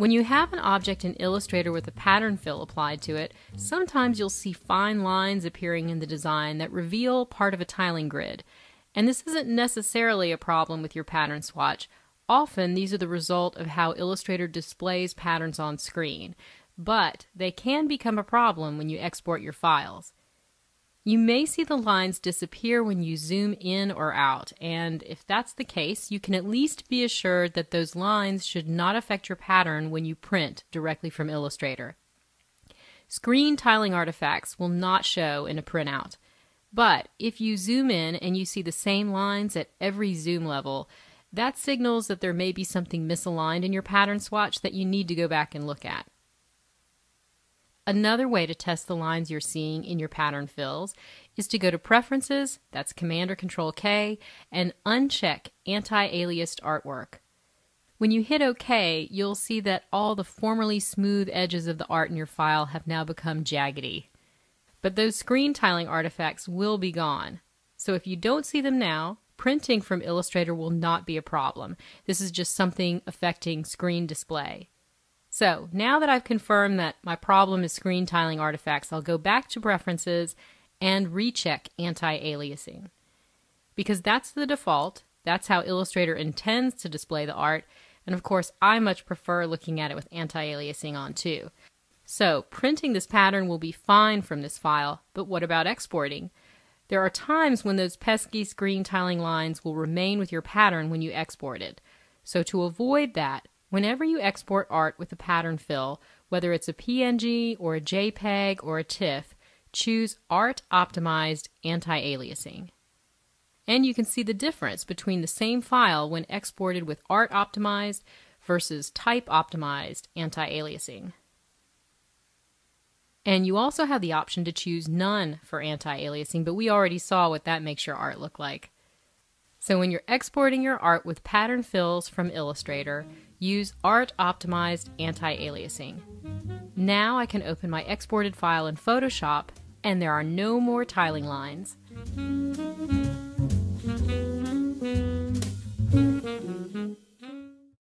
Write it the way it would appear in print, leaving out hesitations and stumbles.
When you have an object in Illustrator with a pattern fill applied to it, sometimes you'll see fine lines appearing in the design that reveal part of a tiling grid. And this isn't necessarily a problem with your pattern swatch. Often these are the result of how Illustrator displays patterns on screen, but they can become a problem when you export your files. You may see the lines disappear when you zoom in or out, and if that's the case, you can at least be assured that those lines should not affect your pattern when you print directly from Illustrator. Screen tiling artifacts will not show in a printout, but if you zoom in and you see the same lines at every zoom level, that signals that there may be something misaligned in your pattern swatch that you need to go back and look at. Another way to test the lines you're seeing in your pattern fills is to go to Preferences, that's Command or Control K, and uncheck Anti-Aliased Artwork. When you hit OK, you'll see that all the formerly smooth edges of the art in your file have now become jaggedy. But those screen tiling artifacts will be gone. So if you don't see them now, printing from Illustrator will not be a problem. This is just something affecting screen display. So now that I've confirmed that my problem is screen tiling artifacts, I'll go back to Preferences and recheck anti-aliasing. Because that's the default, that's how Illustrator intends to display the art, and of course I much prefer looking at it with anti-aliasing on too. So printing this pattern will be fine from this file, but what about exporting? There are times when those pesky screen tiling lines will remain with your pattern when you export it. So to avoid that, whenever you export art with a pattern fill, whether it's a PNG or a JPEG or a TIFF, choose Art Optimized Anti-Aliasing. And you can see the difference between the same file when exported with Art Optimized versus Type Optimized Anti-Aliasing. And you also have the option to choose None for anti-aliasing, but we already saw what that makes your art look like. So when you're exporting your art with pattern fills from Illustrator, use Art Optimized Anti-Aliasing. Now I can open my exported file in Photoshop, and there are no more tiling lines.